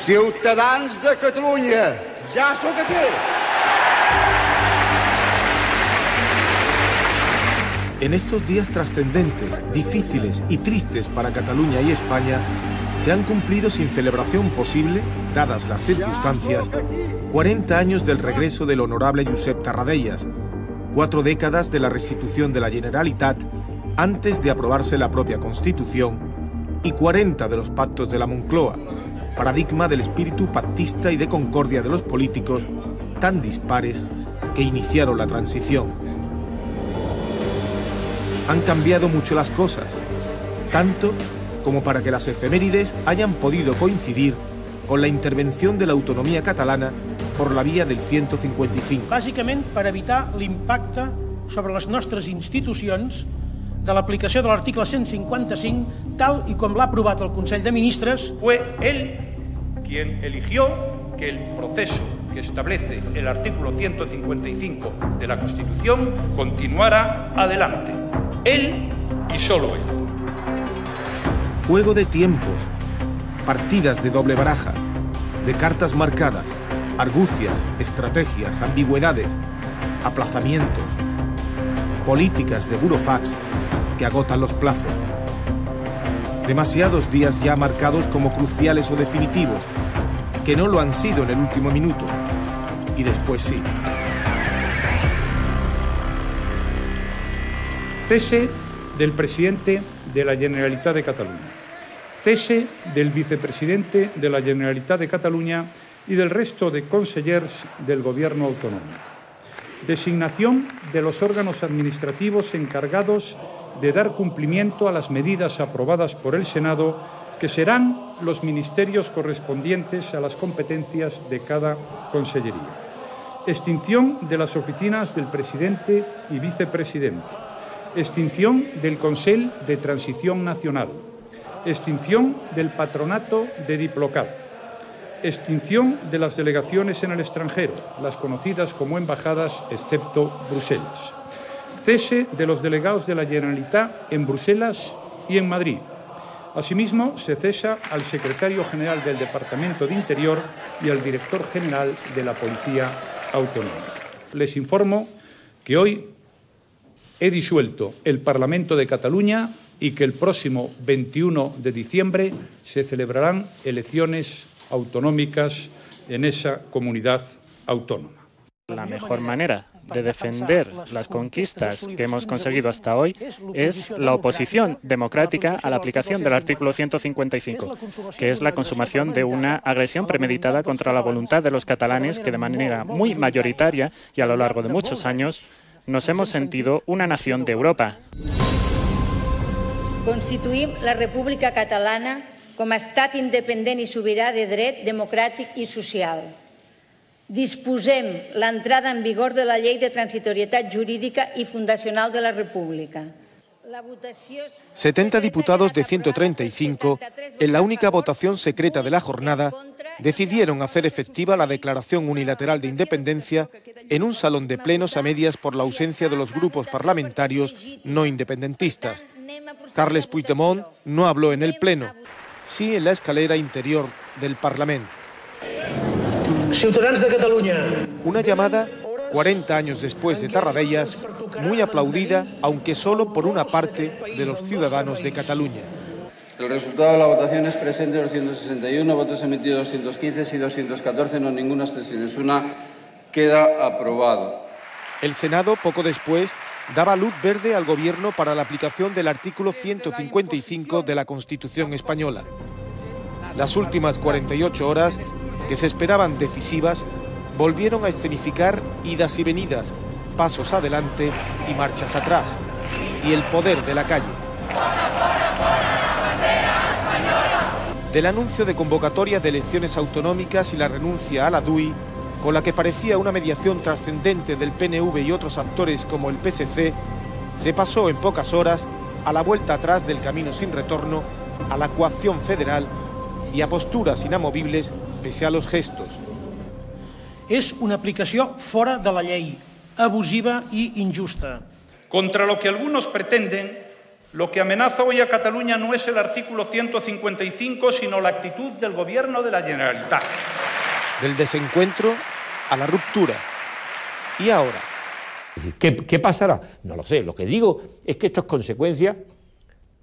Ciutadans de Catalunya, ja sóc aquí. En estos días trascendentes, difíciles y tristes para Cataluña y España, se han cumplido sin celebración posible, dadas las circunstancias, 40 años del regreso del honorable Josep Tarradellas, 4 décadas de la restitución de la Generalitat antes de aprobarse la propia Constitución y 40 de los pactos de la Moncloa, paradigma del espíritu pactista y de concordia de los políticos tan dispares que iniciaron la transición. Han cambiado mucho las cosas, tanto como para que las efemérides hayan podido coincidir con la intervención de la autonomía catalana por la vía del 155. Bàsicament per evitar l'impacte sobre les nostres institucions de l'aplicació de l'article 155 tal y com l'ha aprovat el Consell de Ministres. Fue él quien eligió que el proceso que establece el artículo 155 de la Constitución continuara adelante. Él y solo él. Juego de tiempos, partidas de doble baraja, de cartas marcadas, argucias, estrategias, ambigüedades, aplazamientos, políticas de burofax que agotan los plazos. Demasiados días ya marcados como cruciales o definitivos, que no lo han sido en el último minuto, y después sí. Cese del presidente de la Generalitat de Cataluña. Cese del vicepresidente de la Generalitat de Cataluña y del resto de consellers del Gobierno autonómico. Designación de los órganos administrativos encargados de dar cumplimiento a las medidas aprobadas por el Senado, que serán los ministerios correspondientes a las competencias de cada consellería. Extinción de las oficinas del presidente y vicepresidente. Extinción del Consell de Transición Nacional. Extinción del Patronato de Diplocat. Extinción de las delegaciones en el extranjero, las conocidas como embajadas, excepto Bruselas. Cese de los delegados de la Generalitat en Bruselas y en Madrid. Asimismo, se cesa al secretario general del Departamento de Interior y al director general de la Policía Autonómica. Les informo que hoy he disuelto el Parlamento de Cataluña y que el próximo 21 de diciembre se celebrarán elecciones autonómicas en esa comunidad autónoma. La mejor manera de defender las conquistas que hemos conseguido hasta hoy es la oposición democrática a la aplicación del artículo 155, que es la consumación de una agresión premeditada contra la voluntad de los catalanes que de manera muy mayoritaria y a lo largo de muchos años nos hemos sentido una nación de Europa. Constituïm la República Catalana com a estat independent i sobirà de dret democràtic i social. Disposem l'entrada en vigor de la Llei de Transitorietat Jurídica y Fundacional de la República. 70 diputados de 135, en la única votación secreta de la jornada, decidieron hacer efectiva la declaración unilateral de independencia en un salón de plenos a medias por la ausencia de los grupos parlamentarios no independentistas. Carles Puigdemont no habló en el pleno, sí en la escalera interior del Parlamento. Ciutadans de Catalunya. Una llamada 40 años después de Tarradellas, muy aplaudida, aunque solo por una parte de los ciudadanos de Cataluña. El resultado de la votación es presente 261, votos emitidos 215, sí 214, no ninguna abstención. Una queda aprobado. El Senado, poco después, daba luz verde al Gobierno para la aplicación del artículo 155 de la Constitución española. Las últimas 48 horas, que se esperaban decisivas, volvieron a escenificar idas y venidas, pasos adelante y marchas atrás, y el poder de la calle. Del anuncio de convocatoria de elecciones autonómicas y la renuncia a la DUI, con la que parecía una mediación trascendente del PNV y otros actores como el PSC, se pasó en pocas horas a la vuelta atrás del camino sin retorno, a la coacción federal y a posturas inamovibles pese a los gestos. És una aplicació fora de la llei, abusiva i injusta. Contra lo que algunos pretenden Lo que amenaza hoy a Cataluña no es el artículo 155, sino la actitud del Gobierno de la Generalitat. Del desencuentro a la ruptura. ¿Y ahora? ¿Qué pasará? No lo sé. Lo que digo es que esto es consecuencia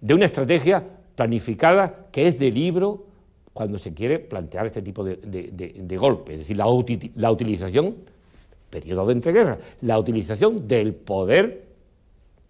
de una estrategia planificada que es de libro cuando se quiere plantear este tipo de golpe. Es decir, la utilización, periodo de entreguerra, la utilización del poder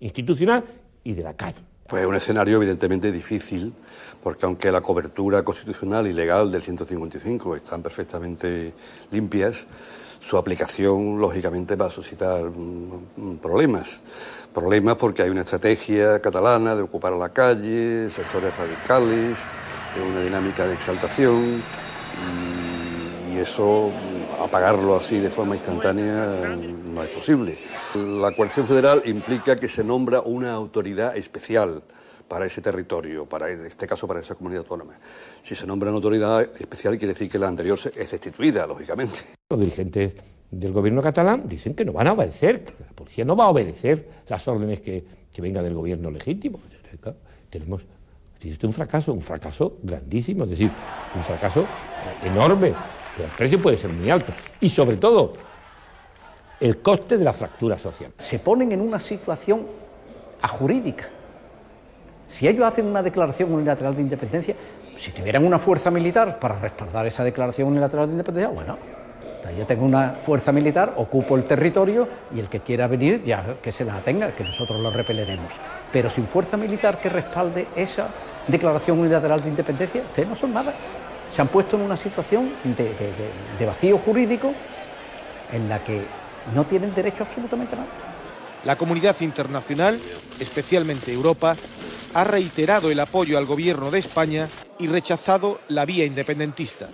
institucional y de la calle. Pues es un escenario evidentemente difícil, porque aunque la cobertura constitucional y legal del 155 están perfectamente limpias, su aplicación lógicamente va a suscitar problemas. Problemas porque hay una estrategia catalana de ocupar la calle, sectores radicales, una dinámica de exaltación y eso, apagarlo así de forma instantánea no es posible. La coerción federal implica que se nombra una autoridad especial para ese territorio, en este caso para esa comunidad autónoma. Si se nombra una autoridad especial quiere decir que la anterior es destituida, lógicamente. Los dirigentes del gobierno catalán dicen que no van a obedecer, que la policía no va a obedecer las órdenes que vengan del gobierno legítimo. Tenemos un fracaso grandísimo, es decir, un fracaso enorme, pero el precio puede ser muy alto. Y sobre todo, el coste de la fractura social. Se ponen en una situación ajurídica. Si ellos hacen una declaración unilateral de independencia, si tuvieran una fuerza militar para respaldar esa declaración unilateral de independencia, bueno, yo tengo una fuerza militar, ocupo el territorio y el que quiera venir ya que se la tenga, que nosotros lo repeleremos. Pero sin fuerza militar que respalde esa declaración unilateral de independencia, ustedes no son nada. Se han puesto en una situación de vacío jurídico en la que no tienen derecho a absolutamente nada. La comunidad internacional, especialmente Europa, ha reiterado el apoyo al gobierno de España y rechazado la vía independentista.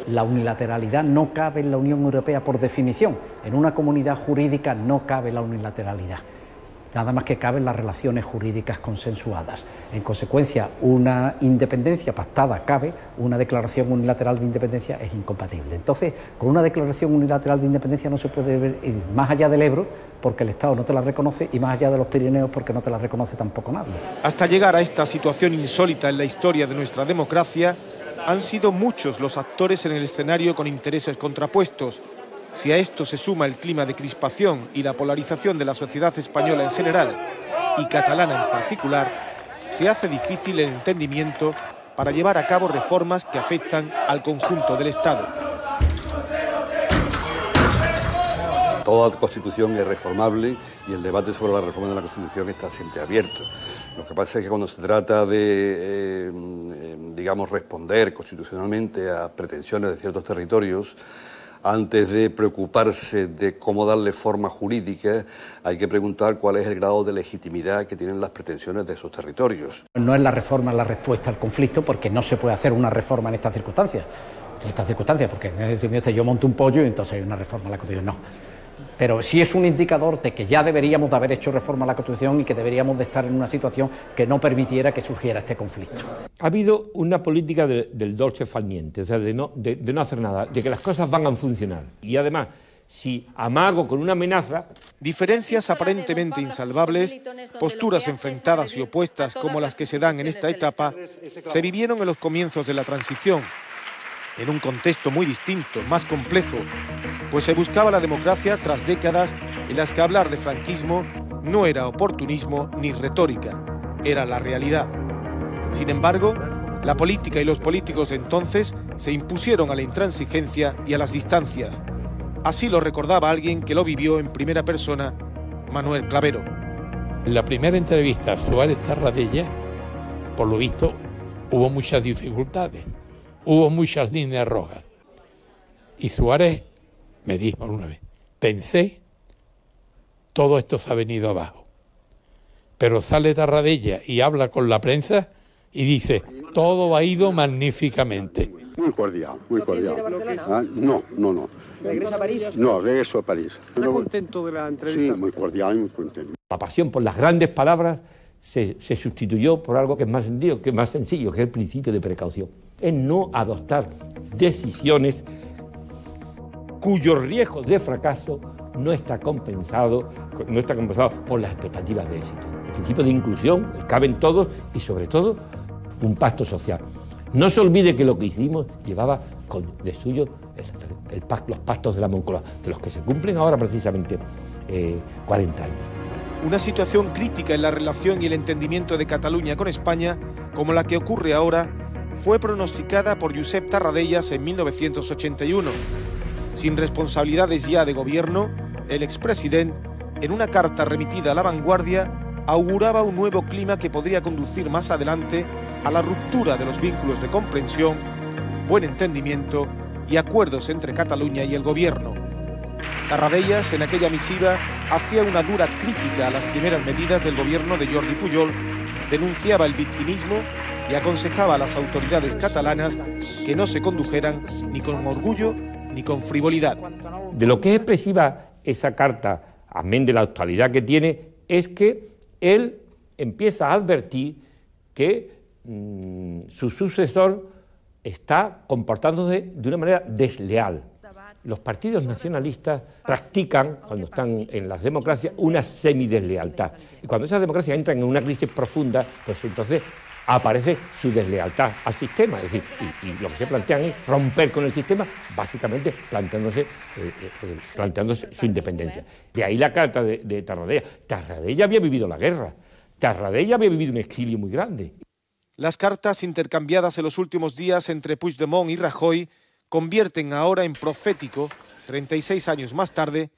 La unilateralidad no cabe en la Unión Europea por definición. En una comunidad jurídica no cabe la unilateralidad. Nada más que caben las relaciones jurídicas consensuadas. En consecuencia, una independencia pactada cabe, una declaración unilateral de independencia es incompatible. Entonces, con una declaración unilateral de independencia no se puede ir más allá del Ebro, porque el Estado no te la reconoce, y más allá de los Pirineos, porque no te la reconoce tampoco nadie. Hasta llegar a esta situación insólita en la historia de nuestra democracia, han sido muchos los actores en el escenario con intereses contrapuestos. Si a esto se suma el clima de crispación y la polarización de la sociedad española en general y catalana en particular, se hace difícil el entendimiento para llevar a cabo reformas que afectan al conjunto del Estado. Toda Constitución es reformable y el debate sobre la reforma de la Constitución está siempre abierto. Lo que pasa es que cuando se trata de, digamos, responder constitucionalmente a pretensiones de ciertos territorios, antes de preocuparse de cómo darle forma jurídica, hay que preguntar cuál es el grado de legitimidad que tienen las pretensiones de esos territorios. No es la reforma la respuesta al conflicto, porque no se puede hacer una reforma en estas circunstancias. Porque yo monto un pollo y entonces hay una reforma a la Constitución. No. Pero sí es un indicador de que ya deberíamos de haber hecho reforma a la Constitución y que deberíamos de estar en una situación que no permitiera que surgiera este conflicto. Ha habido una política del dolce far niente, o sea, de no hacer nada, de que las cosas van a funcionar. Y además, si amago con una amenaza... Diferencias aparentemente insalvables, posturas enfrentadas y opuestas como las que se dan en esta etapa, se vivieron en los comienzos de la transición, en un contexto muy distinto, más complejo, pues se buscaba la democracia tras décadas en las que hablar de franquismo no era oportunismo ni retórica, era la realidad. Sin embargo, la política y los políticos de entonces se impusieron a la intransigencia y a las distancias. Así lo recordaba alguien que lo vivió en primera persona, Manuel Clavero. En la primera entrevista a Suárez Tarradella, por lo visto, hubo muchas dificultades, hubo muchas líneas rojas. Y Suárez me dijo una vez, pensé, todo esto se ha venido abajo. Pero sale Tarradella y habla con la prensa y dice, todo ha ido magníficamente. Muy cordial, muy cordial. No. ¿Regresa a París? No, regreso a París. ¿Está contento de la entrevista? Sí, muy cordial y muy contento. La pasión por las grandes palabras se sustituyó por algo que es más sencillo, que es el principio de precaución. Es no adoptar decisiones cuyo riesgo de fracaso no está compensado por las expectativas de éxito. principio de inclusión, el caben todos y sobre todo un pacto social. No se olvide que lo que hicimos llevaba de suyo los pactos de la Moncloa, de los que se cumplen ahora precisamente 40 años. Una situación crítica en la relación y el entendimiento de Cataluña con España, como la que ocurre ahora, fue pronosticada por Josep Tarradellas en 1981. Sin responsabilidades ya de gobierno, el expresidente, en una carta remitida a La Vanguardia, auguraba un nuevo clima que podría conducir más adelante a la ruptura de los vínculos de comprensión, buen entendimiento y acuerdos entre Cataluña y el gobierno. Tarradellas, en aquella misiva, hacía una dura crítica a las primeras medidas del gobierno de Jordi Pujol, denunciaba el victimismo y aconsejaba a las autoridades catalanas que no se condujeran ni con orgullo ni con frivolidad. De lo que es expresiva esa carta, amén de la actualidad que tiene, es que él empieza a advertir que su sucesor está comportándose de una manera desleal. Los partidos nacionalistas practican, cuando están en las democracias, una semideslealtad. Y cuando esas democracias entran en una crisis profunda, pues entonces aparece su deslealtad al sistema. Es decir, y lo que se plantean es romper con el sistema, básicamente planteándose su independencia. De ahí la carta de Tarradellas. Tarradellas había vivido la guerra. Tarradellas había vivido un exilio muy grande. Las cartas intercambiadas en los últimos días entre Puigdemont y Rajoy convierten ahora en profético, 36 años más tarde,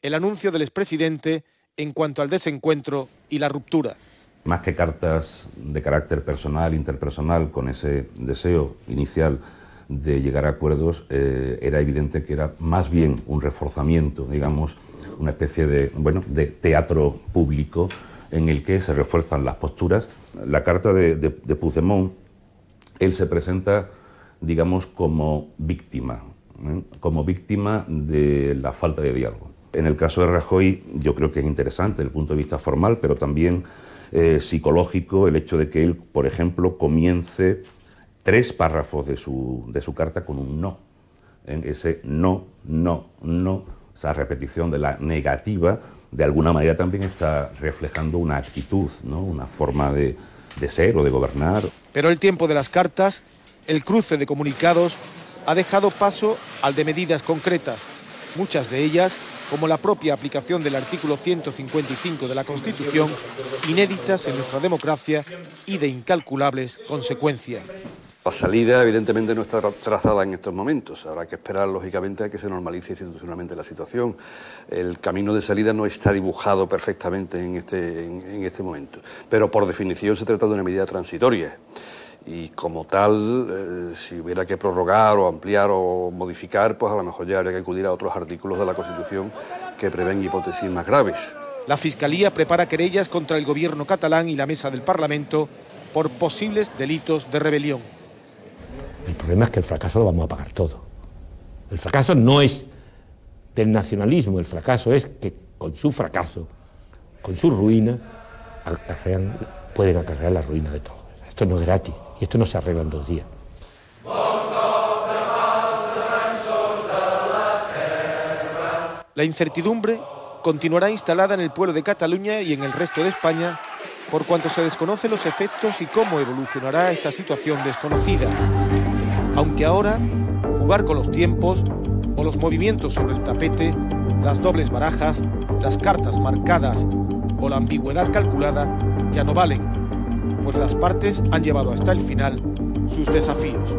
el anuncio del expresidente en cuanto al desencuentro y la ruptura. Más que cartas de carácter personal, interpersonal, con ese deseo inicial de llegar a acuerdos, era evidente que era más bien un reforzamiento, digamos, una especie de teatro público en el que se refuerzan las posturas. La carta de Puigdemont, él se presenta, digamos, como víctima de la falta de diálogo. En el caso de Rajoy, yo creo que es interesante desde el punto de vista formal, pero también psicológico, el hecho de que él, por ejemplo, comience 3 párrafos de su carta con un no. Ese no, esa repetición de la negativa, de alguna manera también está reflejando una actitud, ¿no? Una forma de ser o de gobernar. Pero el tiempo de las cartas, el cruce de comunicados, ha dejado paso al de medidas concretas, muchas de ellas, como la propia aplicación del artículo 155 de la Constitución, inéditas en nuestra democracia y de incalculables consecuencias. La salida, evidentemente, no está trazada en estos momentos. Habrá que esperar, lógicamente, a que se normalice institucionalmente la situación. El camino de salida no está dibujado perfectamente en este momento. Pero, por definición, se trata de una medida transitoria. Y, como tal, si hubiera que prorrogar o ampliar o modificar, pues a lo mejor ya habría que acudir a otros artículos de la Constitución que prevén hipótesis más graves. La Fiscalía prepara querellas contra el gobierno catalán y la mesa del Parlamento por posibles delitos de rebelión. El problema es que el fracaso lo vamos a pagar todo. El fracaso no es del nacionalismo, el fracaso es que con su fracaso, con su ruina, pueden acarrear la ruina de todos. Esto no es gratis y esto no se arregla en 2 días. La incertidumbre continuará instalada en el pueblo de Cataluña y en el resto de España, por cuanto se desconocen los efectos y cómo evolucionará esta situación desconocida. Aunque ahora, jugar con los tiempos o los movimientos sobre el tapete, las dobles barajas, las cartas marcadas o la ambigüedad calculada ya no valen, pues las partes han llevado hasta el final sus desafíos.